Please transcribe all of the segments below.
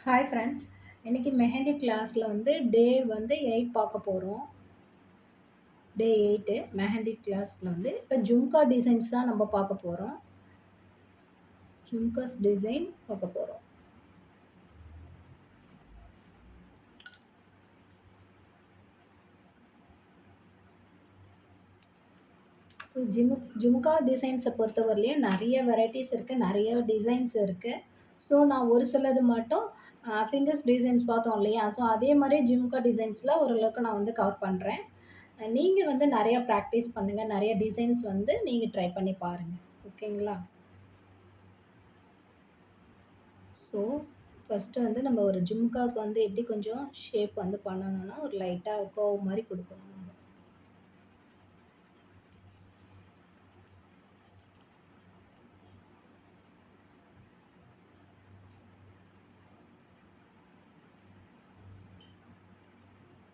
Hi friends. இன்னைக்கு மெஹந்தி கிளாஸில் வந்து வந்து 8 பார்க்க போகிறோம். டே 8 மெஹந்தி கிளாஸில் வந்து இப்போ ஜும்கா டிசைன்ஸ் தான் நம்ம பார்க்க போகிறோம். ஜும்காஸ் டிசைன் பார்க்க போகிறோம். ஸோ ஜும்கா டிசைன்ஸை பொறுத்தவரையிலையும் நிறைய வெரைட்டிஸ் இருக்குது, நிறைய டிசைன்ஸ் இருக்குது. ஸோ நான் ஒரு சிலது மட்டும் ஃபிங்கர்ஸ் டிசைன்ஸ் பார்த்தோம் இல்லையா, ஸோ அதே மாதிரி ஜும்கா டிசைன்ஸில் ஓரளவுக்கு நான் வந்து கவர் பண்ணுறேன். நீங்கள் வந்து நிறையா ப்ராக்டிஸ் பண்ணுங்கள், நிறைய டிசைன்ஸ் வந்து நீங்கள் ட்ரை பண்ணி பாருங்கள். ஓகேங்களா? ஸோ ஃபஸ்ட்டு வந்து நம்ம ஒரு ஜும்காவுக்கு வந்து எப்படி கொஞ்சம் ஷேப் வந்து பண்ணணும்னா, ஒரு லைட்டாக கர்வ் மாதிரி கொடுக்கணும் நம்ம.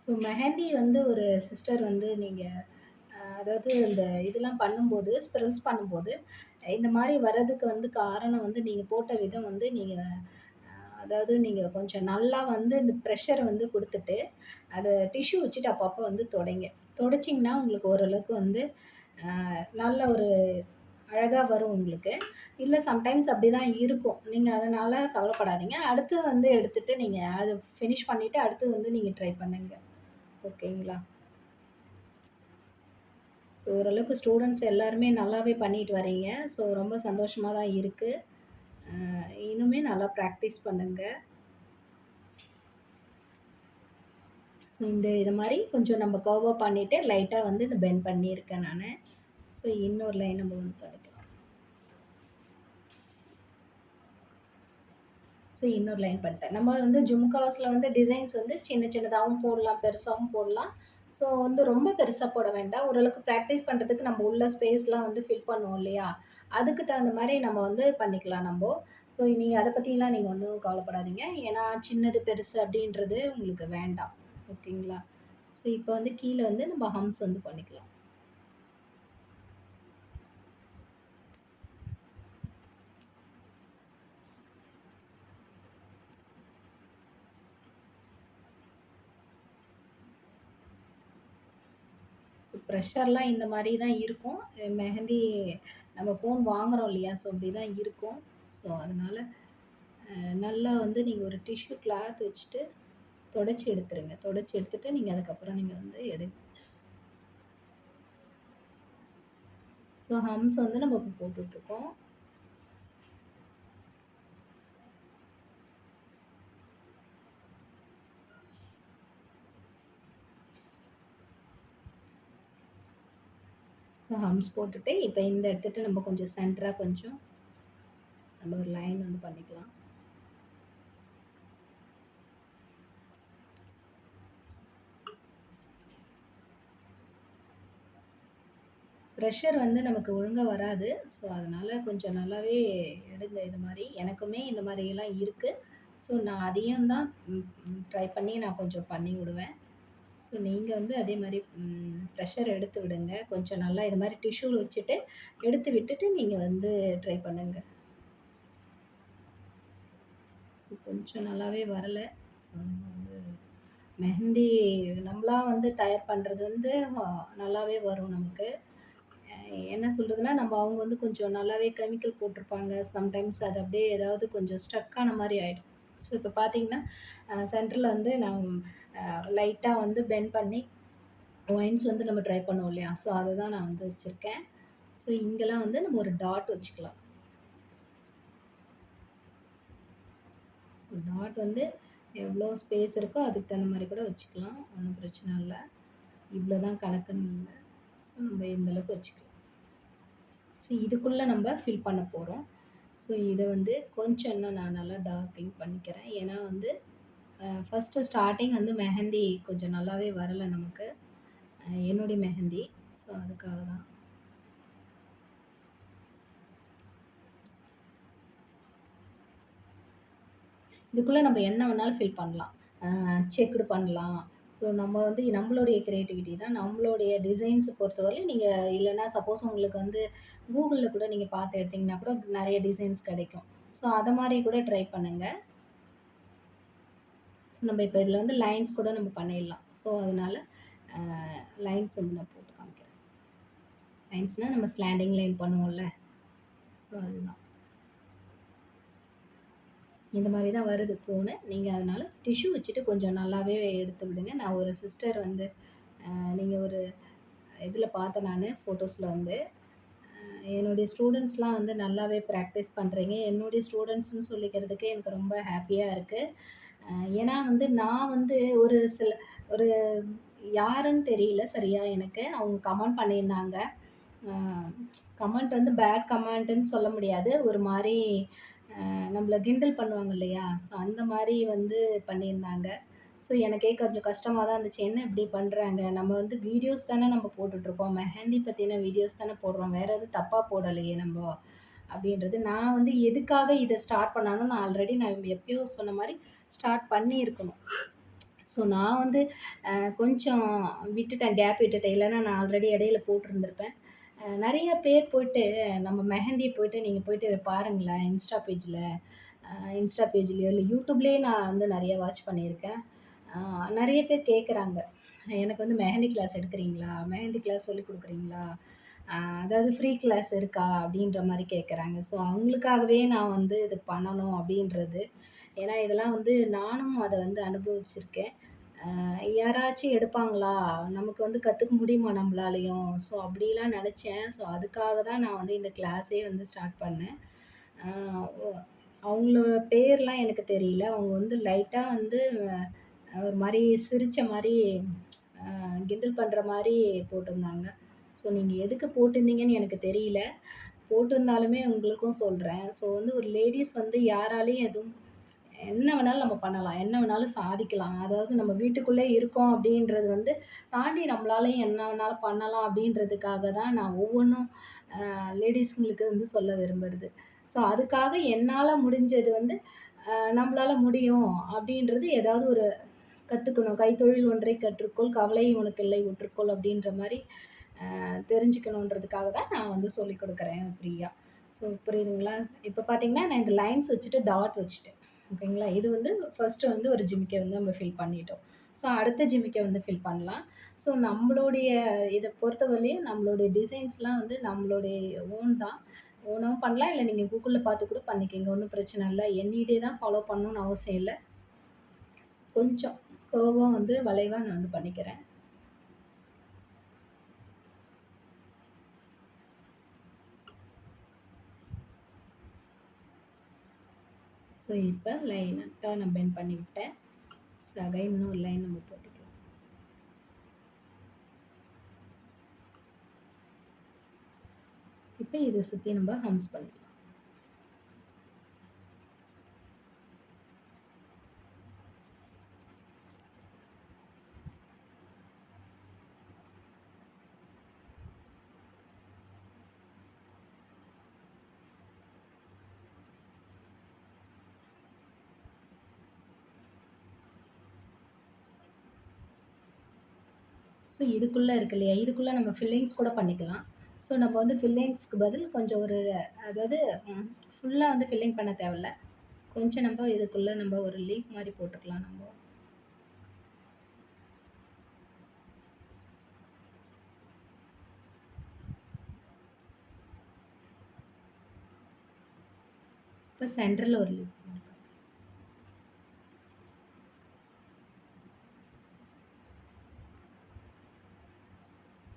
ஸோ மெஹந்தி வந்து ஒரு சிஸ்டர் வந்து நீங்கள் அதாவது இந்த இதெல்லாம் பண்ணும்போது, ஸ்பிரல்ஸ் பண்ணும்போது, இந்த மாதிரி வர்றதுக்கு வந்து காரணம் வந்து நீங்கள் போட்ட விதம் வந்து நீங்கள் அதாவது நீங்கள் கொஞ்சம் நல்லா வந்து இந்த ப்ரெஷர் வந்து குடுத்துட்டு, அத டிஷ்யூ வச்சுட்டு அப்பப்போ வந்து தொடைங்க. தொடச்சிங்கன்னா உங்களுக்கு ஓரளவுக்கு வந்து நல்ல ஒரு அழகா வரும் உங்களுக்கு. இல்ல சம்டைம்ஸ் அப்படிதான் இருக்கும். நீங்க அதனால கவலைப்படாதீங்க. அடுத்து வந்து எடுத்துட்டு நீங்க அத ஃபினிஷ் பண்ணிட்டு அடுத்து வந்து நீங்க ட்ரை பண்ணுங்க. ஓகேங்களா? ஸோ ஓரளவுக்கு ஸ்டூடண்ட்ஸ் எல்லாருமே நல்லாவே பண்ணிட்டு வரீங்க. ஸோ ரொம்ப சந்தோஷமா தான் இருக்கு. இன்னுமே நல்லா ப்ராக்டிஸ் பண்ணுங்க. ஸோ இத மாரி கொஞ்சம் நம்ம கர்வா பண்ணிட்டு லைட்டா வந்து இந்த பெண்ட் பண்ணியிருக்கேன் நானு. ஸோ இன்னொரு லைன் நம்ம வந்து தொடக்கலாம். ஸோ இன்னொரு லைன் பண்ணிட்டேன். நம்ம வந்து ஜும்காஸ்ல வந்து டிசைன்ஸ் வந்து சின்ன சின்னதாவும் போடலாம், பெருசாவும் போடலாம். ஸோ வந்து ரொம்ப பெருசா போட வேண்டாம். ஓரளவுக்கு பிராக்டிஸ் பண்றதுக்கு நம்ம உள்ள ஸ்பேஸ்லாம் வந்து ஃபில் பண்ணுவோம் இல்லையா? அதுக்கு தகுந்த மாரி நம்ம வந்து பண்ணிக்கலாம் நம்போ. ஸோ நீங்க அத பத்திலாம் நீங்க ஒண்ணும் கவலைப்படாதீங்க. ஏன்னா சின்னது, பெருசு அப்படின்றது உங்களுக்கு வேண்டாம். ஓகேங்களா? ஸோ இப்ப வந்து கீழ வந்து நம்ம ஹம்ஸ் வந்து பண்ணிக்கலாம். ஸோ ப்ரெஷர்லாம் இந்த மாரி தான் இருக்கும். மெஹந்தி நம்ம கோன் வாங்குறோம் இல்லையா? ஸோ அப்படி தான் இருக்கும். ஸோ அதனால நல்லா வந்து நீங்க ஒரு டிஷ்யூ கிளாத் வச்சுட்டு தொடச்சு எடுத்துருங்க. தொடச்சு எடுத்துட்டு நீங்க அதுக்கப்புறம் நீங்க வந்து ஸோ ஹம்ஸ் வந்து நம்ம இப்போ போட்டுட்ருக்கோம். ஹம்ஸ் போட்டுட்டு இப்போ இந்த எடுத்துட்டு நம்ம கொஞ்சம் சென்டரா கொஞ்சம் நம்ம ஒரு லைன் வந்து பண்ணிக்கலாம். ப்ரெஷர் வந்து நமக்கு ஒழுங்கா வராது. ஸோ அதனால கொஞ்சம் நல்லாவே எடுங்க இது மாரி. எனக்குமே இந்த மாரியெல்லாம் இருக்கு. ஸோ நான் அதையும் தான் ட்ரை பண்ணி நான் கொஞ்சம் பண்ணி விடுவேன். ஸோ நீங்க வந்து அதே மாரி ப்ரெஷர் எடுத்து விடுங்க. கொஞ்சம் நல்லா இது மாரி டிஷ்யூல வச்சுட்டு, எடுத்து விட்டுட்டு நீங்க வந்து ட்ரை பண்ணுங்க. ஸோ கொஞ்சம் நல்லாவே வரல. ஸோ நம்ம வந்து மெஹந்தி நம்மளா வந்து தயார் பண்றது வந்து நல்லாவே வரும் நமக்கு. அ என்ன சொல்றதுன்னா, அவங்க வந்து கொஞ்சம் நல்லாவே கெமிக்கல் போட்டிருப்பாங்க. சம்டைம்ஸ் அது அப்படியே ஏதாவது கொஞ்சம் ஸ்ட்ரக் ஆன மாரி ஆயிடும். ஸோ இப்ப பார்த்தீங்கன்னா, சென்டர்ல வந்து நான் லைட்டா வந்து பெண்ட் பண்ணி ஒயின்ஸ் வந்து நம்ம ட்ரை பண்ணுவோம் இல்லையா? ஸோ அத தான் நான் வந்து வச்சிருக்கேன். ஸோ இங்கலாம் வந்து நம்ம ஒரு டாட் வச்சுக்கலாம். ஸோ டாட் வந்து எவ்வளோ ஸ்பேஸ் இருக்கோ அதுக்கு தகுந்த மாரி கூட வச்சுக்கலாம். ஒண்ணும் பிரச்சனை இல்ல. இவ்வளோ தான் கணக்குன்னு இல்ல. ஸோ நம்ம இந்த அளவுக்கு வச்சுக்கலாம். ஸோ இதுக்குள்ள நம்ம ஃபில் பண்ண போறோம். ஸோ இத வந்து கொஞ்சம் இன்னும் நான் நல்லா டார்க்கிங் பண்ணிக்கிறேன். ஏன்னா வந்து ஃபர்ஸ்ட்டு ஸ்டார்ட்டிங் வந்து மெஹந்தி கொஞ்சம் நல்லாவே வரல நமக்கு. என்னுடைய மெஹந்தி. ஸோ அதுக்காக தான். இதுக்குள்ள நம்ம என்ன வேணாலும் ஃபில் பண்ணலாம். செக்குடு பண்ணலாம். ஸோ நம்ம வந்து நம்மளுடைய கிரியேட்டிவிட்டி தான். நம்மளுடைய டிசைன்ஸ பொறுத்தவரையும் நீங்க இல்லன்னா சப்போஸ் உங்களுக்கு வந்து கூகுள்ல கூட நீங்க பார்த்து எடுத்தீங்கன்னா கூட நெறைய டிசைன்ஸ் கிடைக்கும். ஸோ அத மாரி கூட ட்ரை பண்ணுங்க. ஸோ நம்ம இப்போ இதில வந்து லைன்ஸ் கூட நம்ம பண்ணிடலாம். ஸோ அதனால அ லைன்ஸ் வந்து நான் போட்டு காமிக்கிறேன். லைன்ஸ்னா நம்ம ஸ்லாண்டிங் லைன் பண்ணுவோம்ல. ஸோ அதுதான். இந்த மாரி தான் வருது ஃபோனு. நீங்க அதனால டிஷ்யூ வச்சுட்டு கொஞ்சம் நல்லாவே எடுத்து விடுங்க. நான் ஒரு சிஸ்டர் வந்து நீங்க ஒரு இதில பார்த்தேன் நானு ஃபோட்டோஸ்ல வந்து. என்னுடைய ஸ்டூடண்ட்ஸ்லாம் வந்து நல்லாவே பிராக்டிஸ் பண்றீங்க. என்னுடைய ஸ்டூடண்ட்ஸ்ன்னு சொல்லிக்கிறதுக்கே எனக்கு ரொம்ப ஹேப்பியா இருக்கு. அ ஏன்னா வந்து நான் வந்து ஒரு சில ஒரு யாருன்னு தெரியல சரியா எனக்கு. அவங்க கமெண்ட் பண்ணியிருந்தாங்க. அ கமெண்ட் வந்து பேட் கமெண்ட்டுன்னு சொல்ல முடியாது. ஒரு மாரி நம்மள கிண்டல் பண்ணுவாங்க இல்லையா? ஸோ அந்த மாரி வந்து பண்ணியிருந்தாங்க. ஸோ எனக்கே கொஞ்சம் கஷ்டமா தான் இருந்துச்சு. என்ன இப்படி பண்றாங்க? நம்ம வந்து வீடியோஸ் தானே நம்ம போட்டுட்ருக்கோம். மெஹந்தி பத்தின வீடியோஸ் தானே போடுறோம். வேற எதுவும் தப்பா போடலையே நம்போ. அப்படின்றது. நான் வந்து எதுக்காக இத ஸ்டார்ட் பண்ணானோ, நான் எப்பயோ சொன்ன மாரி ஸ்டார்ட் பண்ணியிருக்கணும். ஸோ நான் வந்து கொஞ்சம் விட்டுட்டேன், கேப் விட்டுட்டேன். இல்லன்னா நான் ஆல்ரெடி இடையில போட்டிருந்திருப்பேன். நெறைய பேர் போயிட்டு நம்ம மெஹந்திய போயிட்டு நீங்க போயிட்டு பாருங்களேன் அ இன்ஸ்டா பேஜ்லயோ இல்ல யூடியூப்லயே நான் வந்து நெறைய வாட்ச் பண்ணியிருக்கேன். ஆ நெறைய பேர் கேட்குறாங்க. எனக்கு வந்து மெஹந்தி கிளாஸ் எடுக்கிறீங்களா? மெஹந்தி கிளாஸ் சொல்லிக் குடுக்குறீங்களா? அ அதாவது ஃப்ரீ கிளாஸ் இருக்கா? அப்படின்ற மாரி கேட்குறாங்க. ஸோ அவங்களுக்காகவே நான் வந்து இது பண்ணணும் அப்படின்றது. ஏன்னா இதெல்லாம் வந்து நானும் அத வந்து அனுபவிச்சிருக்கேன். யாராச்சும் எடுப்பாங்களா? நமக்கு வந்து கத்துக்க முடியுமா நம்பளாலயும்? ஸோ அப்படிலாம் நெனச்சேன். ஸோ அதுக்காக தான் நான் வந்து இந்த கிளாஸே வந்து ஸ்டார்ட் பண்ணேன். ஆ ஒ அவங்களோட பேர்லாம் எனக்கு தெரியல. அவங்க வந்து லைட்டா வந்து ஒரு மாரி சிரிச்ச மாரி கிண்டல் பண்ற மாரி போட்டிருந்தாங்க. ஸோ நீங்க எதுக்கு போட்டிருந்தீங்கன்னு எனக்கு தெரியல. போட்டிருந்தாலுமே உங்களுக்கும் சொல்றேன். ஸோ வந்து ஒரு லேடீஸ் வந்து யாராலயும் எதுவும் என்ன வேணாலும் நம்ம பண்ணலாம். என்ன வேணாலும் சாதிக்கலாம். அதாவது நம்ம வீட்டுக்குள்ளே இருக்கோம் அப்படின்றது வந்து தாண்டி நம்மளாலயும் என்ன வேணாலும் பண்ணலாம் அப்படின்றதுக்காக தான் நான் ஒவ்வொன்னும் லேடீஸ்ங்களுக்கு வந்து சொல்ல விரும்புறது. ஸோ அதுக்காக என்னால முடிஞ்சது வந்து நம்மளால முடியும் அப்படின்றது ஏதாவது ஒரு கத்துக்கணும். "கைத்தொழில் ஒன்றை கற்றுக்கொள், கவலை உனக்கில்லை உற்றுக்கொள்" அப்படின்ற மாரி தெரிஞ்சுக்கணுன்றதுக்காக தான் நான் வந்து சொல்லிக் குடுக்குறேன் ஃப்ரீயா. ஸோ புரியுதுங்களா? இப்ப பார்த்தீங்கன்னா, நான் இந்த லைன்ஸ் வச்சுட்டு டாட் வச்சுட்டேன். ஓகேங்களா? இது வந்து ஃபர்ஸ்ட்டு வந்து ஒரு ஜிமிக்கை வந்து நம்ம ஃபில் பண்ணிட்டோம். ஸோ அடுத்த ஜிமிக்கை வந்து ஃபில் பண்ணலாம். ஸோ நம்மளுடைய இத பொறுத்தவரையிலும் நம்மளுடைய டிசைன்ஸ்லாம் வந்து நம்மளுடைய ஓன் தான். ஓனாவும் பண்ணலாம். இல்ல நீங்க Googleல பார்த்து கூட பண்ணிக்கங்க. ஒண்ணும் பிரச்சனை இல்ல. இதே தான் ஃபாலோ பண்ணணும்னு அவசியம் இல்ல. கொஞ்சம் கர்வா வந்து வளைவா நான் வந்து பண்ணிக்கிறேன். ஸோ இப்ப லைட்டா நான் பெண்ட் பண்ணி விட்டேன். ஸோ அகைன் இன்னொரு லைன் நம்ம போட்டுக்கலாம். இப்ப இத சுத்தி நம்ம ஹம்ஸ் பண்ணிக்கலாம். ஸோ இதுக்குள்ள இருக்கு இல்லையா? இதுக்குள்ள நம்ம ஃபில்லிங்ஸ் கூட பண்ணிக்கலாம். ஸோ நம்ம வந்து ஃபில்லிங்ஸ்க்கு பதில் கொஞ்சம் ஒரு அதாவது ம் ஃபுல்லா வந்து ஃபில்லிங் பண்ண தேவையில்ல. கொஞ்சம் நம்ப இதுக்குள்ள நம்ப ஒரு லீஃப் மாரி போட்டுக்கலாம் நம்ப. இப்ப சென்டர்ல ஒரு லீஃப்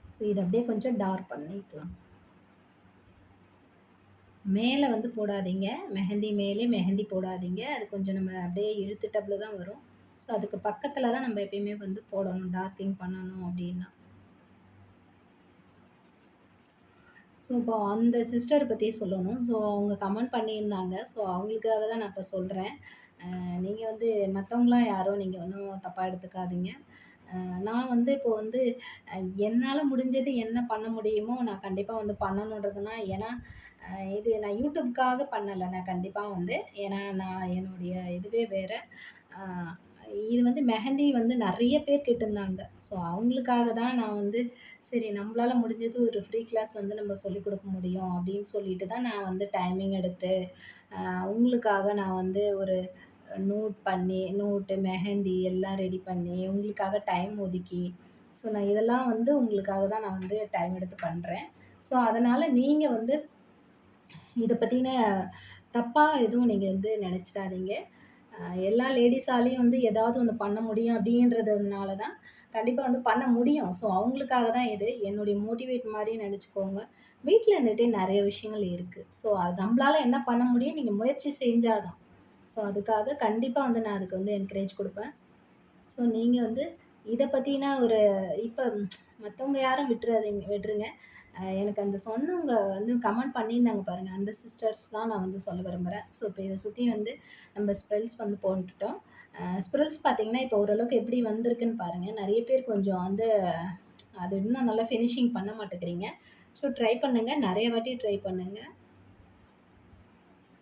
ஸோ இத அப்படியே கொஞ்சம் டார்க் பண்ணிக்கலாம். மேல வந்து போடாதீங்க. மெஹந்தி மேலே மெஹந்தி போடாதீங்க. அது கொஞ்சம் நம்ம அப்படியே இழுத்துட்டப்ல தான் வரும். ஸோ அதுக்கு பக்கத்துல தான் நம்ம எப்பயுமே வந்து போடணும். டார்க்கிங் பண்ணணும் அப்படின்னா. ஸோ இப்போ அந்த சிஸ்டர் பத்தி சொல்லணும். ஸோ அவங்க கமெண்ட் பண்ணியிருந்தாங்க. ஸோ அவங்களுக்காக தான் நான் இப்ப சொல்றேன். நீங்க வந்து மத்தவங்கலாம் யாரும் நீங்க ஒண்ணும் தப்பா எடுத்துக்காதீங்க. நான் வந்து இப்போ வந்து அ என்னால முடிஞ்சது என்ன பண்ண முடியுமோ, நான் கண்டிப்பா வந்து பண்ணணுன்றதுனா ஏன்னா, அ இது நான் யூடியூப்க்காக பண்ணல. நான் கண்டிப்பா வந்து ஏன்னா நான் என்னுடைய இதுவே வேற. அ இது வந்து மெஹந்தி வந்து நெறைய பேர் கேட்டிருந்தாங்க. ஸோ அவங்களுக்காக தான் நான் வந்து சரி நம்மளால முடிஞ்சது ஒரு ஃப்ரீ கிளாஸ் வந்து நம்ம சொல்லிக் குடுக்க முடியும் அப்படின்னு சொல்லிட்டு தான் நான் வந்து டைமிங் எடுத்து, உங்களுக்காக நான் வந்து ஒரு நோட் பண்ணி நோட்டு, மெஹந்தி எல்லாம் ரெடி பண்ணி, உங்களுக்காக டைம் ஒதுக்கி, ஸோ நான் இதெல்லாம் வந்து உங்களுக்காக தான் நான் வந்து டைம் எடுத்து பண்றேன். ஸோ அதனால நீங்க வந்து இத பத்தின தப்பா எதுவும் நீங்க வந்து நெனச்சிடாதீங்க. அ எல்லா லேடீஸாலயும் வந்து ஏதாவது ஒண்ணு பண்ண முடியும் அப்படின்றதுனால தான் கண்டிப்பா வந்து பண்ண முடியும். ஸோ அவங்களுக்காக தான் இது. என்னுடைய மோட்டிவேட் மாரி நெனச்சுக்கோங்க. வீட்ல இருந்துட்டே நெறைய விஷயங்கள் இருக்கு. ஸோ அது நம்பளால என்ன பண்ண முடியும்? நீங்க முயற்சி செஞ்சா தான். ஸோ அதுக்காக கண்டிப்பா வந்து நான் அதுக்கு வந்து என்கரேஜ் குடுப்பேன். ஸோ நீங்க வந்து இத பத்தின ஒரு இப்ப மத்தவங்க யாரும் விட்டுருங்க. எனக்கு அந்த சொன்னவங்க வந்து கமெண்ட் பண்ணியிருந்தாங்க பாருங்க. அந்த சிஸ்டர்ஸ் தான் நான் வந்து சொல்ல விரும்புறேன். ஸோ இப்ப இத சுத்தி வந்து நம்ம ஸ்பெல்ஸ் வந்து போட்டுட்டோம். ஸ்பிரில்ஸ் பார்த்தீங்கன்னா, இப்போ ஓரளவுக்கு எப்படி வந்திருக்குன்னு பாருங்க. நெறைய பேர் கொஞ்சம் வந்து அது இன்னும் நல்லா ஃபினிஷிங் பண்ண மாட்டேங்கிறீங்க. ஸோ ட்ரை பண்ணுங்க. நெறைய வாட்டி ட்ரை பண்ணுங்க.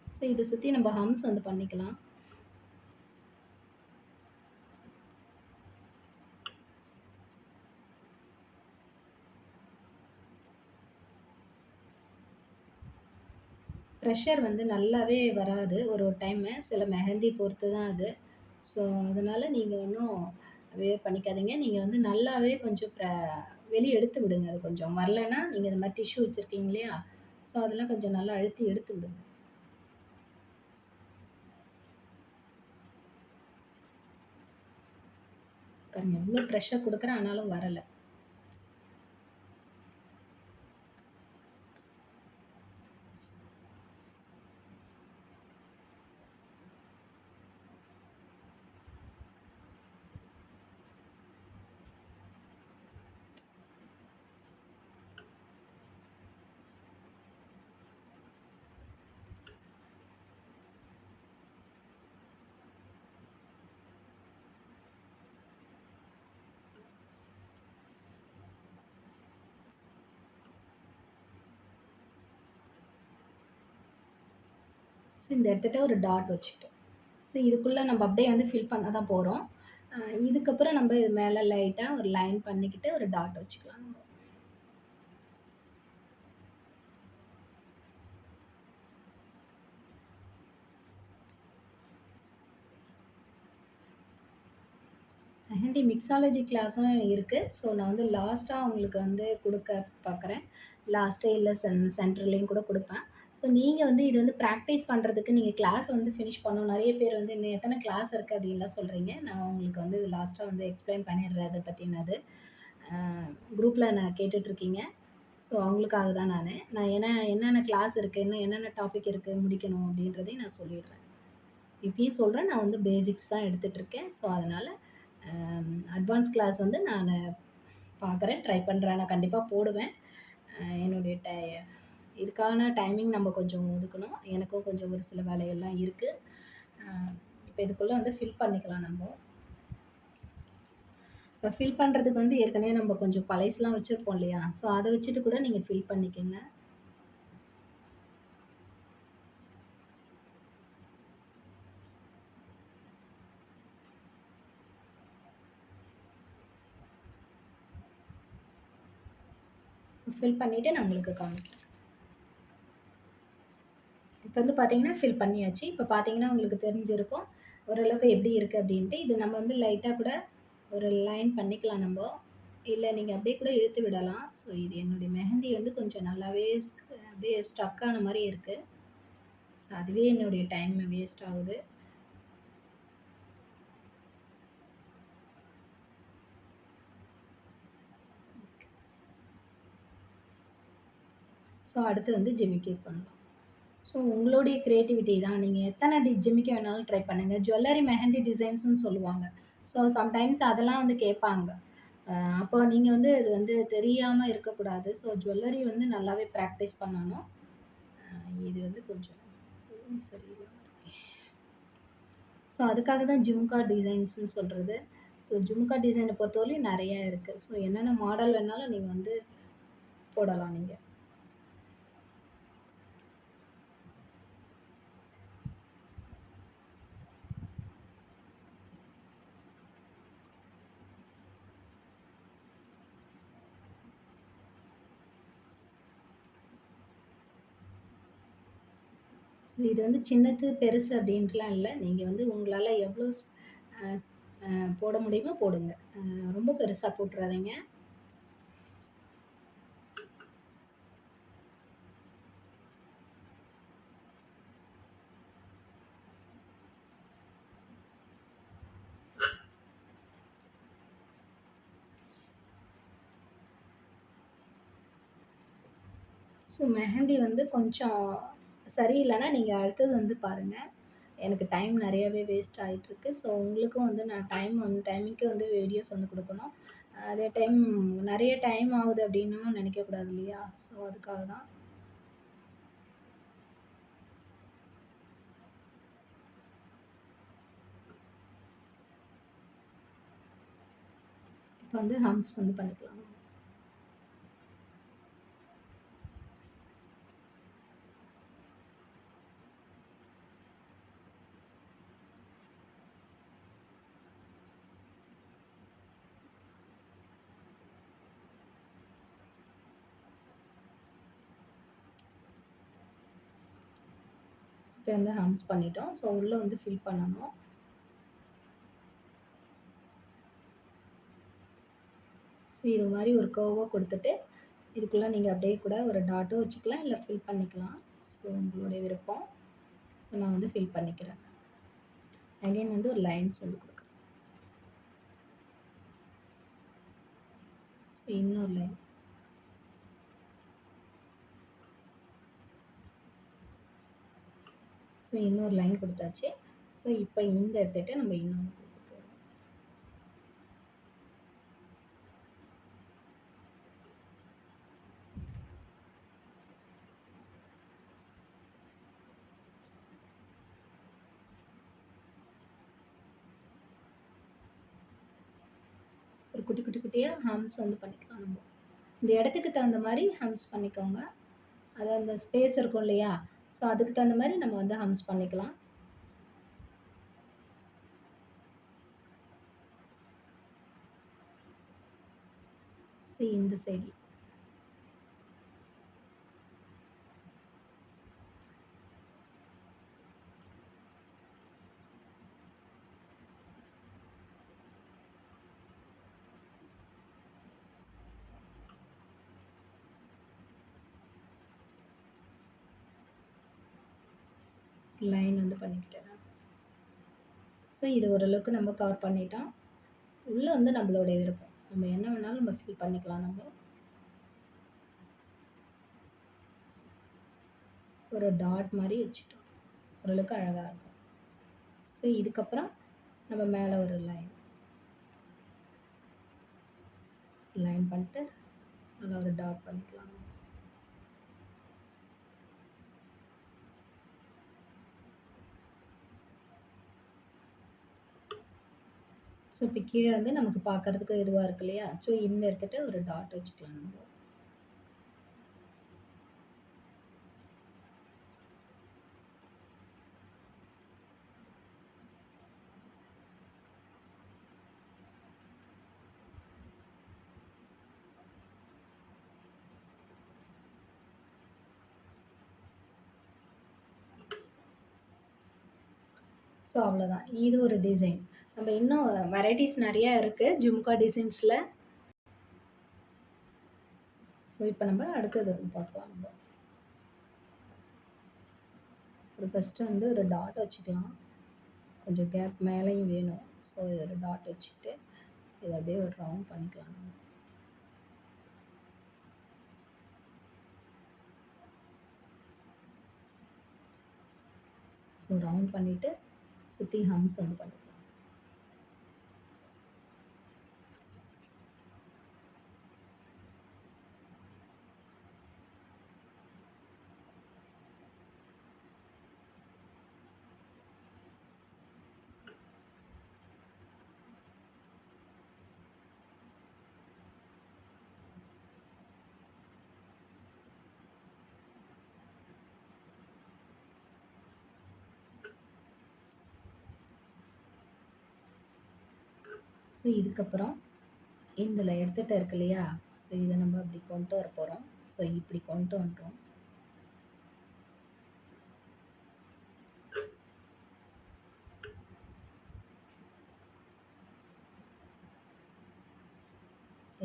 ஸோ இத சுத்தி நம்ம ஹம்ஸ் வந்து பண்ணிக்கலாம். ப்ரெஷர் வந்து நல்லாவே வராது ஒரு ஒரு டைமு. சில மெஹந்தி பொறுத்து தான் அது. ஸோ, அதனால நீங்க ஒண்ணும் பண்ணிக்காதீங்க. நீங்க வந்து நல்லாவே கொஞ்சம் வெளிய எடுத்து விடுங்க. அது கொஞ்சம் வரலன்னா, நீங்க இந்த மாரி டிஷ்யூ வச்சிருக்கீங்க இல்லையா? ஸோ, அதெல்லாம் கொஞ்சம் நல்லா அழுத்தி எடுத்து விடுங்க. பாருங்க எவ்ளோ ப்ரெஷர் குடுக்குறேன் ஆனாலும் வரல. ஸோ, இந்த இடத்துட்ட ஒரு டாட் வச்சுக்கிட்டோம். ஸோ, இதுக்குள்ள நம்ம அப்படியே வந்து ஃபில் பண்ண தான் போறோம். அ இதுக்கப்புறம் நம்ம இது மேல லைட்டா ஒரு லைன் பண்ணிக்கிட்டு ஒரு டாட் வச்சுக்கலாம் நம்ம. மெஹந்தி மிக்ஸாலஜி கிளாஸும் இருக்கு. ஸோ, நான் வந்து லாஸ்ட்டா உங்களுக்கு வந்து குடுக்க பாக்குறேன். லாஸ்ட்டே இல்ல சென்டர்லயும் கூட குடுப்பேன். ஸோ, நீங்க வந்து இது வந்து பிராக்டிஸ் பண்றதுக்கு நீங்க கிளாஸ் வந்து ஃபினிஷ் பண்ணணும். நெறைய பேர் வந்து இன்னும் எத்தன கிளாஸ் இருக்கு அப்டின்லாம் சொல்றீங்க. நான் உங்களுக்கு வந்து இது லாஸ்ட்டா வந்து எக்ஸ்ப்ளைன் பண்ணிடுறேன் அத பத்தினது. அ குரூப்ல நான் கேட்டுட்ருக்கீங்க. ஸோ, அவங்களுக்காக தான் நானு. நான் என்னென்ன கிளாஸ் இருக்கு, இன்னும் என்னென்ன டாபிக் இருக்கு முடிக்கணும் அப்டின்றதையும் நான் சொல்லிடுறேன். இப்பயும் சொல்றேன், நான் வந்து பேசிக்ஸ் தான் எடுத்துட்டுருக்கேன். ஸோ, அதனால அட்வான்ஸ் கிளாஸ் வந்து நானு பார்க்குறேன், ட்ரை பண்றேன். நான் கண்டிப்பா போடுவேன். என்னுடைய இதுக்கான டைமிங் நம்ம கொஞ்சம் ஒதுக்கணும். எனக்கும் கொஞ்சம் ஒரு சில வேலைகள்லாம் இருக்கு. அ இப்ப இதுக்குள்ள வந்து ஃபில் பண்ணிக்கலாம் நம்ப. இப்ப ஃபில் பண்றதுக்கு வந்து ஏற்கனவே நம்ம கொஞ்சம் பழசுலாம் வச்சிருப்போம் இல்லையா? ஸோ அத வச்சுட்டு கூட நீங்க ஃபில் பண்ணிக்கங்க. ஃபில் பண்ணிட்டு நான் உங்களுக்கு காமிக்கிறேன். இப்ப வந்து பார்த்தீங்கன்னா, ஃபில் பண்ணியாச்சு. இப்ப பார்த்தீங்கன்னா, உங்களுக்கு தெரிஞ்சிருக்கும். ஓரளவுக்கு எப்படி இருக்கு அப்படின்ட்டு. இது நம்ம வந்து லைட்டா கூட ஒரு லைன் பண்ணிக்கலாம் நம்ப. இல்ல நீங்க அப்படியே கூட இழுத்து விடலாம். ஸோ இது என்னுடைய மெஹந்தி வந்து கொஞ்சம் நல்லாவே அப்படியே ஸ்ட்ரக் ஆன மாரி இருக்கு. ஸோ அதுவே என்னுடைய டைம் வேஸ்ட் ஆகுது. ஸோ அடுத்து வந்து ஜிமிக்கி பண்ணலாம். ஸோ உங்களுடைய கிரியேட்டிவிட்டி தான். நீங்க எத்தன ஜிமிக்கி வேணாலும் ட்ரை பண்ணுங்க. ஜுவல்லரி மெஹந்தி டிசைன்ஸ்ன்னு சொல்லுவாங்க. ஸோ சம்டைம்ஸ் அதெல்லாம் வந்து கேட்பாங்க. அ அப்போ நீங்க வந்து இது வந்து தெரியாம இருக்கக்கூடாது. ஸோ ஜுவல்லரி வந்து நல்லாவே பிராக்டிஸ் பண்ணணும். அ இது வந்து கொஞ்சம் சரியில்ல. ஸோ அதுக்காக தான் ஜும்கா டிசைன்ஸ்ன்னு சொல்றது. ஸோ ஜும்கா டிசைன பொறுத்தவரையும் நெறைய இருக்கு. ஸோ என்னென்ன மாடல் வேணாலும் நீங்க வந்து போடலாம் நீங்க. ஸோ இது வந்து சின்னது, பெருசு அப்படின்ட்டுலாம் இல்ல. நீங்க வந்து உங்களால எவ்வளோ அ அ போட முடியுமோ போடுங்க. ரொம்ப பெருசா போட்டுறாதீங்க. ஸோ மெஹந்தி வந்து கொஞ்சம் சரியில்லன்னா, நீங்க அடுத்தது வந்து பாருங்க. எனக்கு டைம் நெறையாவே வேஸ்ட் ஆயிட்டுருக்கு. ஸோ உங்களுக்கும் வந்து நான் டைமிங்க்கு வந்து வீடியோஸ் வந்து குடுக்கணும். அதே டைம் நெறைய டைம் ஆகுது அப்டின்னும் நெனைக்கக்கூடாது இல்லையா? ஸோ அதுக்காக தான். இப்ப வந்து ஹம்ஸ் வந்து பண்ணிக்கலாம். இப்ப வந்து ஹம்ஸ் பண்ணிட்டோம். ஸோ உள்ள வந்து ஃபில் பண்ணணும். இது மாரி ஒரு கர்வா குடுத்துட்டு, இதுக்குள்ள நீங்க அப்படியே கூட ஒரு டாட்டும் வச்சுக்கலாம், இல்ல ஃபில் பண்ணிக்கலாம். ஸோ உங்களுடைய விருப்பம். ஸோ நான் வந்து ஃபில் பண்ணிக்கிறேன். அகைன் வந்து ஒரு லைன்ஸ் வந்து குடுக்குறேன். ஸோ இன்னொரு லைன். ஸோ இன்னொரு லைன் குடுத்தாச்சு. ஸோ இப்ப இந்த எடுத்துட்டு நம்ம இன்னொன்னு குடுக்க போறோம். ஒரு குட்டி, குட்டி, குட்டியா ஹம்ஸ் வந்து பண்ணிக்கலாம் நம்ம. இந்த இடத்துக்கு தகுந்த மாரி ஹம்ஸ் பண்ணிக்கோங்க. அது அந்த ஸ்பேஸ் இருக்கும் இல்லையா? ஸோ அதுக்கு தகுந்த மாரி நம்ம வந்து ஹம்ஸ் பண்ணிக்கலாம். ஸோ இந்த சைட்ல. லைன் வந்து பண்ணிக்கிட்டேன் நான். ஸோ இது ஓரளவுக்கு நம்ம கவர் பண்ணிட்டோம். உள்ள வந்து நம்மளுடைய விருப்பம். நம்ம என்ன வேணாலும் நம்ம ஃபில் பண்ணிக்கலாம் நம்ம. ஒரு டாட் மாரி வச்சுட்டோம். ஓரளவுக்கு அழகா இருக்கும். ஸோ இதுக்கப்புறம் நம்ம மேல ஒரு லைன். லைன் பண்ணிட்டு நல்லா ஒரு டாட் பண்ணிக்கலாம். ஸோ இப்ப கீழ வந்து நமக்கு பார்க்கறதுக்கு இதுவா இருக்கு இல்லையா? ஸோ இந்த எடுத்துட்டு ஒரு டாட் வச்சுக்கலாம் நம்ம. ஸோ அவ்வளோதான். இது ஒரு டிசைன். நம்ம இன்னும் வெரைட்டீஸ் நெறையா இருக்கு. ஜும்கா டிசைன்ஸ்ல. ஸோ இப்ப நம்ம அடுத்தது வந்து பார்க்கலாம் நம்ம. ஒரு ஃபர்ஸ்ட்டு வந்து ஒரு டாட் வச்சுக்கலாம். கொஞ்சம் கேப் மேலேயும் வேணும். ஸோ இது ஒரு டாட் வச்சுட்டு, இத அப்படியே ஒரு ரவுண்ட் பண்ணிக்கலாம் நம்ம. ஸோ ரவுண்ட் பண்ணிட்டு, சுத்தி ஹம்ஸ் வந்து பண்ணிக்கலாம். ஸோ இதுக்கப்புறம் இதில எடுத்துட்டு இருக்கு இல்லையா? ஸோ இத நம்ம இப்படி கொண்டு வரப்போறோம். ஸோ இப்படி கொண்டு வந்துட்டோம்.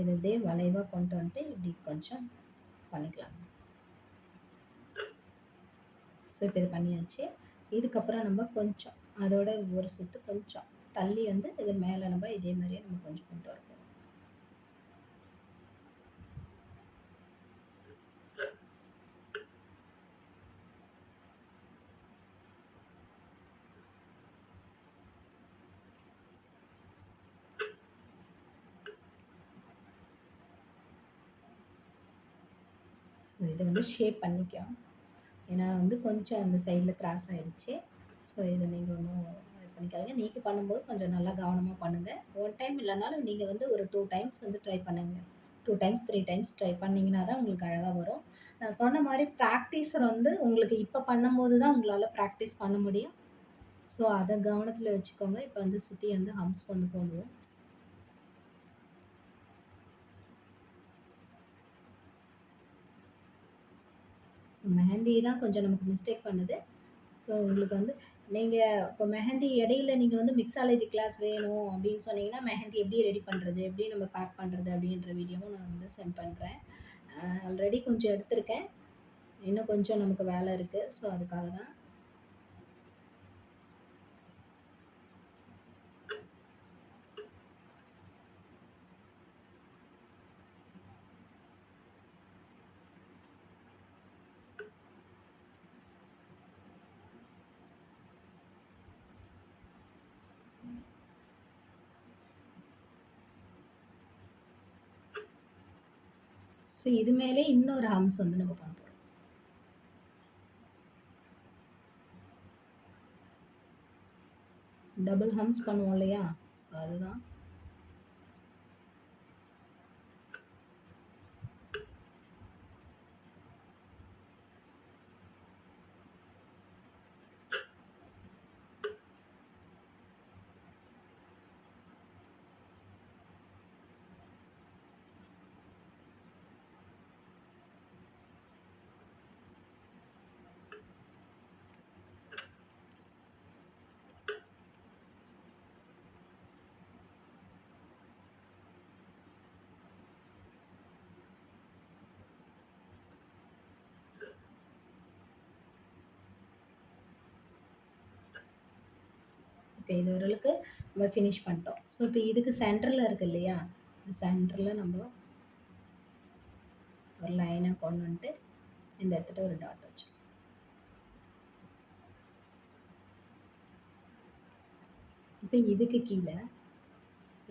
இது இப்படியே வளைவாக கொண்டு வந்துட்டு இப்படி கொஞ்சம் பண்ணிக்கலாம். ஸோ இப்போ இது பண்ணியாச்சு. இதுக்கப்புறம் நம்ம கொஞ்சம் அதோட ஒரு சுத்து கொஞ்சம் தள்ளி வந்து இது மேலே நம்ம இதே மாதிரியே நம்ம கொஞ்சம் கொண்டு வரணும். ஸோ இதை வந்து ஷேப் பண்ணிக்கலாம். ஏன்னா வந்து கொஞ்சம் அந்த சைடில் கிராஸ் ஆகிடுச்சு. ஸோ இதை நீங்கள் ஒன்றும் இது பண்ணிக்காதீங்க. நீங்கள் பண்ணும்போது கொஞ்சம் நல்லா கவனமாக பண்ணுங்கள். ஒன் டைம் இல்லைனாலும் நீங்கள் வந்து ஒரு 2 டைம்ஸ் வந்து ட்ரை பண்ணுங்கள். 2 டைம்ஸ் 3 டைம்ஸ் ட்ரை பண்ணிங்கன்னா தான் உங்களுக்கு அழகாக வரும். நான் சொன்ன மாதிரி ப்ராக்டிஸ் வந்து உங்களுக்கு இப்போ பண்ணும்போது தான் உங்களால் ப்ராக்டிஸ் பண்ண முடியும். ஸோ அதை கவனத்தில் வச்சுக்கோங்க. இப்போ வந்து சுற்றி வந்து ஹம்ஸ் வந்து போடுவோம். ஸோ மெஹந்தி தான் கொஞ்சம் நமக்கு மிஸ்டேக் பண்ணுது. ஸோ உங்களுக்கு வந்து நீங்கள் இப்போ மெஹந்தி இடையில நீங்கள் வந்து மிக்ஸாலஜி கிளாஸ் வேணும் அப்படின்னு சொன்னீங்கன்னா, மெஹந்தி எப்படி ரெடி பண்ணுறது, எப்படி நம்ம பேக் பண்ணுறது அப்படின்ற வீடியோவும் நான் வந்து சென்ட் பண்ணுறேன். ஆல்ரெடி கொஞ்சம் எடுத்திருக்கேன். இன்னும் கொஞ்சம் நமக்கு வேலை இருக்குது. ஸோ அதுக்காக தான். ஸோ இது மேலே இன்னொரு ஹம்ஸ் வந்து நம்ம பண்ண போகிறோம். டபுள் ஹம்ஸ் பண்ணுவோம் இல்லையா? ஸோ அதுதான். ஓகே, இது ஓரளவுக்கு நம்ம ஃபினிஷ் பண்ணிட்டோம். ஸோ இப்போ இதுக்கு சென்டரில் இருக்குது இல்லையா? சென்டரில் நம்ம ஒரு லைனாக கொண்டு வந்துட்டு இந்த இடத்துல ஒரு டாட் வச்சு, இப்போ இதுக்கு கீழே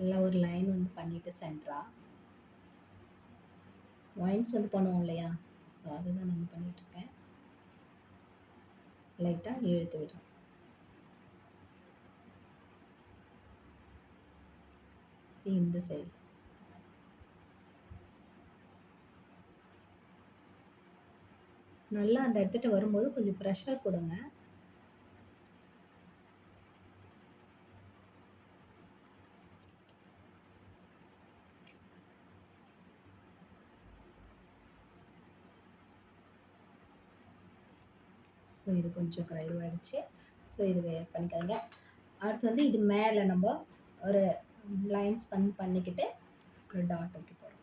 எல்லாம் ஒரு லைன் வந்து பண்ணிவிட்டு சென்டரா ஒயின்ஸ் வந்து பண்ணுவோம் இல்லையா? ஸோ அதுதான் நான் பண்ணிகிட்ருக்கேன். லைட்டாக இழுத்து விடுறேன். இந்த சைடு நல்லா அந்த இடத்துட்ட வரும்போது கொஞ்சம் ப்ரெஷர் கொடுங்க. ஸோ இது கொஞ்சம் குறைவாயிடுச்சு. ஸோ இது பண்ணிக்காதீங்க. அடுத்து வந்து இது மேலே நம்ம ஒரு லைன்ஸ் பண்ணிக்கிட்டு ஒரு டாட் வைக்க போகிறோம்.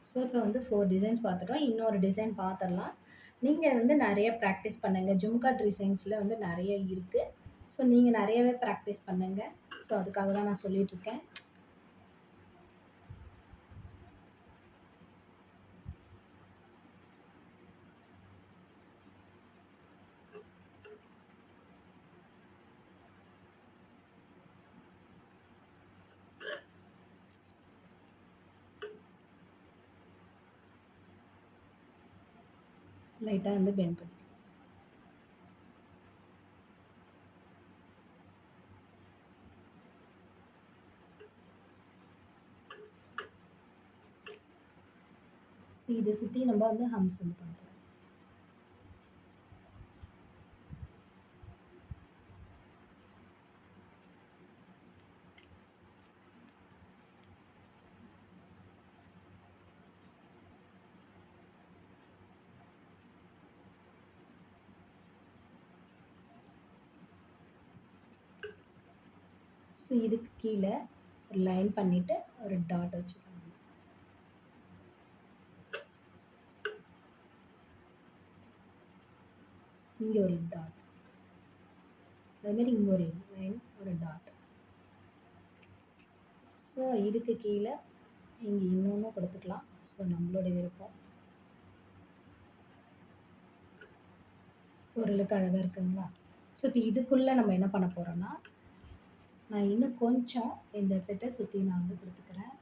ஸோ இப்போ வந்து 4 டிசைன்ஸ் பார்த்துட்டோம். இன்னொரு டிசைன் பார்த்துடலாம். நீங்கள் வந்து நிறைய ப்ராக்டிஸ் பண்ணுங்கள். ஜும்கா டிசைன்ஸில் வந்து நிறைய இருக்குது. ஸோ நீங்கள் நிறையவே ப்ராக்டிஸ் பண்ணுங்கள். ஸோ அதுக்காக தான் நான் சொல்லிகிட்ருக்கேன். லைட்டாக வந்து பெண்ட் பண்ணி ஸோ இதை சுற்றி நம்ம வந்து ஹம்ஸ் வந்து பண்ணுறோம். ஸோ இதுக்கு கீழே ஒரு லைன் பண்ணிவிட்டு ஒரு டாட் வச்சுக்கோங்க. இங்கே ஒரு டாட், அதேமாரி இங்கே ஒரு லைன், ஒரு டாட். ஸோ இதுக்கு கீழே இங்கே இன்னொன்று கொடுத்துக்கலாம். ஸோ நம்மளோட விருப்பம். ஓரளவுக்கு அழகாக இருக்குங்களா? ஸோ இப்போ இதுக்குள்ளே நம்ம என்ன பண்ண போகிறோன்னா, நான் இன்னும் கொஞ்சம் இந்த இடத்துட்ட சுற்றி நான் வந்து கொடுத்துக்கிறேன்.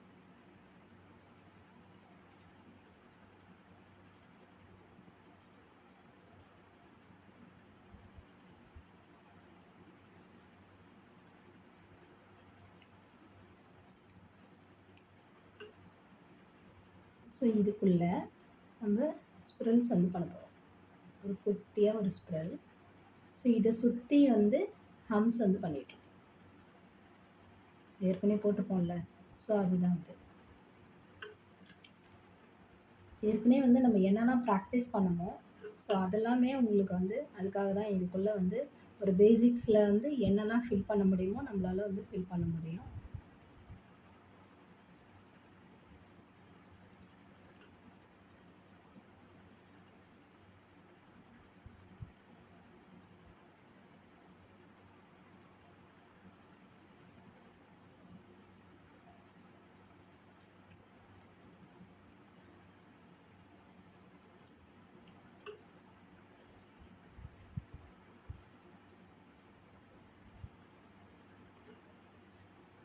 ஸோ இதுக்குள்ளே நம்ம ஸ்பிரல்ஸ் வந்து பண்ண போகிறோம். ஒரு குட்டியாக ஒரு ஸ்பிரல். ஸோ இதை சுற்றி வந்து ஹம்ஸ் வந்து பண்ணிட்டுருக்கோம். ஏற்கனவே போட்டிருப்போம்ல, ஸோ அதுதான் அது. ஏற்கனவே வந்து நம்ம என்னெல்லாம் ப்ராக்டிஸ் பண்ணமோ, ஸோ அதெல்லாமே உங்களுக்கு வந்து அதுக்காக தான் இதுக்குள்ளே வந்து ஒரு பேசிக்ஸில் வந்து என்னெல்லாம் ஃபில் பண்ண முடியுமோ நம்மளால வந்து ஃபில் பண்ண முடியும்.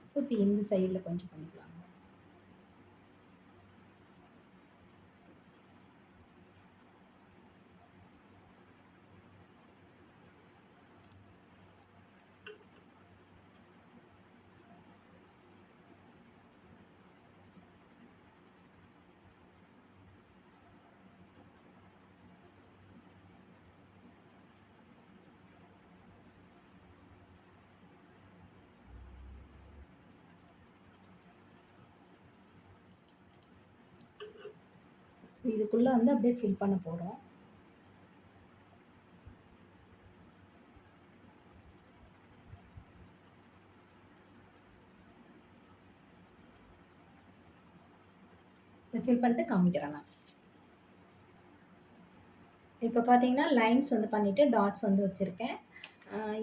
ஸோ இப்போ இந்த சைடில் கொஞ்சம் பண்ணிக்கலாங்க. ஸோ இதுக்குள்ளே வந்து அப்படியே ஃபில் பண்ண போகிறோம். ஃபில் பண்ணிட்டு காமிக்கிறேன் நான். இப்போ பார்த்தீங்கன்னா லைன்ஸ் வந்து பண்ணிவிட்டு டாட்ஸ் வந்து வச்சுருக்கேன்.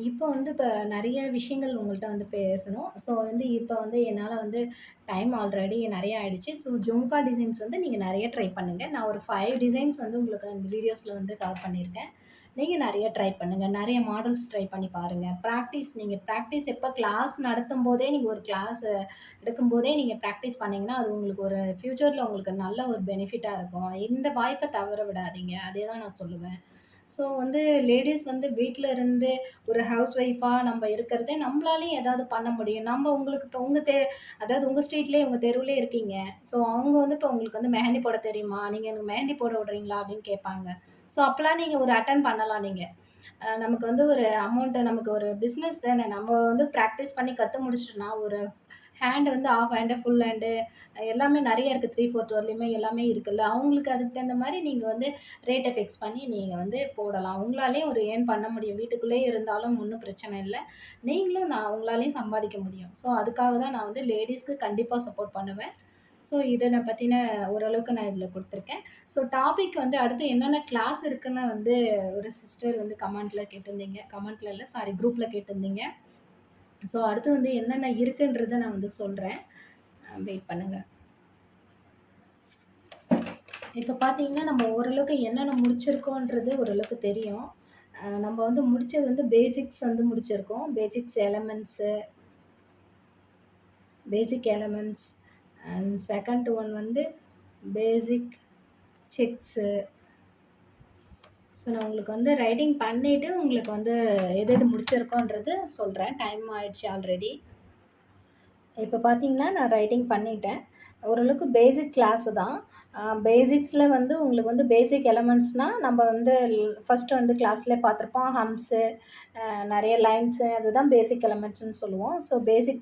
இப்போ வந்து இப்போ நிறைய விஷயங்கள் உங்கள்கிட்ட வந்து பேசணும். ஸோ வந்து இப்போ வந்து என்னால் வந்து டைம் ஆல்ரெடி நிறைய ஆயிடுச்சு. ஸோ ஜும்கா டிசைன்ஸ் வந்து நீங்கள் நிறைய ட்ரை பண்ணுங்கள். நான் ஒரு 5 டிசைன்ஸ் வந்து உங்களுக்கு அந்த வீடியோஸில் வந்து கவர் பண்ணியிருக்கேன். நீங்கள் நிறைய ட்ரை பண்ணுங்கள். நிறைய மாடல்ஸ் ட்ரை பண்ணி பாருங்கள். ப்ராக்டிஸ் எப்போ கிளாஸ் நடத்தும்போதே நீங்கள் ஒரு கிளாஸ் எடுக்கும்போதே நீங்கள் ப்ராக்டிஸ் பண்ணிங்கன்னா, அது உங்களுக்கு ஒரு ஃப்யூச்சரில் உங்களுக்கு நல்ல ஒரு பெனிஃபிட்டா இருக்கும். இந்த வாய்ப்பை தவற விடாதீங்க. அதே தான் நான் சொல்லுவேன். ஸோ வந்து லேடீஸ் வந்து வீட்ல இருந்து ஒரு ஹவுஸ் ஒய்ஃபா நம்ம இருக்கிறதே நம்மளாலயும் ஏதாவது பண்ண முடியும். நம்ம உங்களுக்கு இப்போ அதாவது உங்க ஸ்ட்ரீட்லயே உங்க தெருவுலயே இருக்கீங்க. ஸோ அவங்க வந்து இப்போ உங்களுக்கு வந்து மெஹந்தி போட தெரியுமா? நீங்க எனக்கு மெஹந்தி போட விடுறீங்களா? அப்படின்னு கேட்பாங்க. ஸோ அப்பலாம் நீங்க ஒரு அட்டெண்ட் பண்ணலாம் நீங்க. நமக்கு வந்து ஒரு நமக்கு ஒரு பிசினஸ் தானே. நம்ம வந்து பிராக்டிஸ் பண்ணி கத்து முடிச்சுட்டோம்னா, ஒரு ஹேண்ட் வந்து ஆஃப் ஹேண்டு, ஃபுல் ஹேண்டு எல்லாமே நெறைய இருக்கு. 3, 4 வரலையுமே எல்லாமே இருக்குல்ல. அவங்களுக்கு அதுக்கு தகுந்த மாரி நீங்க வந்து ரேட்ட ஃபிக்ஸ் பண்ணி நீங்க வந்து போடலாம். உங்களாலயும் ஒரு ஏர்ன் பண்ண முடியும். வீட்டுக்குள்ளேயே இருந்தாலும் ஒண்ணும் பிரச்சனை இல்ல. நீங்களும் உங்களாலயும் சம்பாதிக்க முடியும். ஸோ அதுக்காக தான் நான் வந்து லேடீஸ்க்கு கண்டிப்பா சப்போர்ட் பண்ணுவேன். ஸோ இதன பத்தின ஓரளவுக்கு நான் இதில குடுத்துருக்கேன். ஸோ டாபிக் வந்து அடுத்து என்னென்ன கிளாஸ் இருக்குன்னு வந்து ஒரு சிஸ்டர் வந்து கமெண்ட்ல கேட்டிருந்தீங்க. கமெண்ட்ல இல்ல சாரி குரூப்ல கேட்டிருந்தீங்க. ஸோ அடுத்து வந்து என்னென்ன இருக்குன்றத நான் வந்து சொல்றேன். வெயிட் பண்ணுங்க. இப்ப பார்த்தீங்கன்னா, நம்ம ஓரளவுக்கு என்னென்ன முடிச்சிருக்கோன்றது ஓரளவுக்கு தெரியும். நம்ம வந்து முடிச்சது வந்து பேசிக்ஸ் வந்து முடிச்சிருக்கோம். பேசிக் எலமெண்ட்ஸ் அண்ட் செகண்ட் ஒன் வந்து பேசிக் செக்ஸு. ஸோ நான் உங்களுக்கு வந்து ரைட்டிங் பண்ணிட்டு உங்களுக்கு வந்து எது எது முடிச்சிருக்கோன்றது சொல்றேன். டைம் ஆயிடுச்சு ஆல்ரெடி. இப்ப பார்த்தீங்கன்னா, நான் ரைட்டிங் பண்ணிட்டேன். ஓரளவுக்கு பேசிக் கிளாஸ் தான். பேசிக்ஸ்ல வந்து உங்களுக்கு வந்து பேசிக் எலமெண்ட்ஸ்னா, நம்ம வந்து ஃபர்ஸ்ட்டு வந்து கிளாஸ்லயே பார்த்துருப்போம். ஹம்ஸு, நெறைய லைன்ஸு அதுதான் பேசிக் எலமெண்ட்ஸ்ன்னு சொல்லுவோம். ஸோ பேசிக்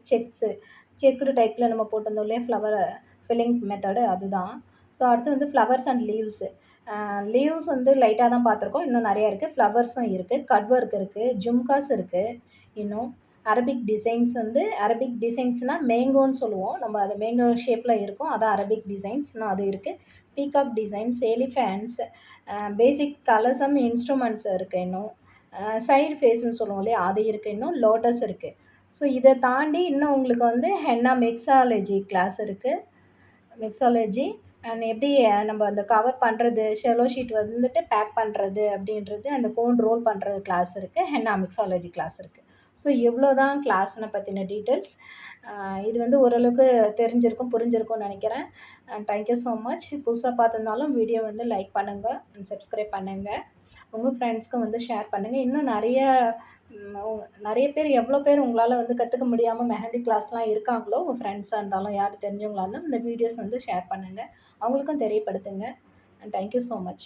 செக்குடு டைப்ல நம்ம போட்டிருந்தோம் இல்லையா? ஃபில்லிங் மெத்தடு அதுதான். ஸோ அடுத்து வந்து ஃப்ளவர்ஸ் அண்ட் லீவ்ஸு. லீவ்ஸ் வந்து லைட்டா தான் பார்த்துருக்கோம். இன்னும் நெறைய இருக்கு. ஃப்ளவர்ஸும் இருக்கு. கட் ஒர்க் இருக்கு. ஜும்காஸ் இருக்கு இன்னும். அரபிக் டிசைன்ஸ் வந்து அரபிக் டிசைன்ஸ்னால் மேங்கோன்னு சொல்லுவோம். நம்ம அது மேங்கோ ஷேப்பில் இருக்கும். அதான் அரபிக் டிசைன்ஸ். இன்னும் அது இருக்குது. பீகாக் டிசைன்ஸ், எலிஃபேண்ட்ஸ், பேசிக் கலர்ஸம் இன்ஸ்ட்ருமெண்ட்ஸ் இருக்குது இன்னும். சைடு ஃபேஸ்ன்னு சொல்லுவோம் இல்லையா, அது இருக்குது இன்னும். லோட்டஸ் இருக்குது. ஸோ இதை தாண்டி இன்னும் உங்களுக்கு வந்து ஹென்னா மிக்ஸாலஜி கிளாஸ் இருக்குது. மிக்ஸாலஜி அண்ட் எப்படி நம்ம அந்த கவர் பண்ணுறது, ஷெல்லோ ஷீட் வந்துட்டு பேக் பண்ணுறது அப்படின்றது, அந்த கோன் ரோல் பண்ணுறது கிளாஸ் இருக்குது. ஹென்னா மிக்ஸாலஜி கிளாஸ் இருக்குது. ஸோ இவ்வளோ தான் கிளாஸ்னை பற்றின டீட்டெயில்ஸ். இது வந்து ஓரளவுக்கு தெரிஞ்சிருக்கும், புரிஞ்சிருக்கும்னு நினைக்கிறேன். And thank you so much. புதுசாக பார்த்துருந்தாலும் வீடியோ வந்து லைக் பண்ணுங்கள் அண்ட் சப்ஸ்கிரைப் பண்ணுங்கள். உங்கள் ஃப்ரெண்ட்ஸ்க்கும் வந்து ஷேர் பண்ணுங்கள். இன்னும் நிறைய பேர், எவ்வளோ பேர் உங்களால் வந்து கற்றுக்க முடியாமல் மெஹந்தி கிளாஸ்லாம் இருக்காங்களோ, உங்கள் ஃப்ரெண்ட்ஸாக இருந்தாலும் யார் தெரிஞ்சவங்களா இருந்தாலும் இந்த வீடியோஸ் வந்து ஷேர் பண்ணுங்கள். அவங்களுக்கும் தெரியப்படுத்துங்க. And thank you so much.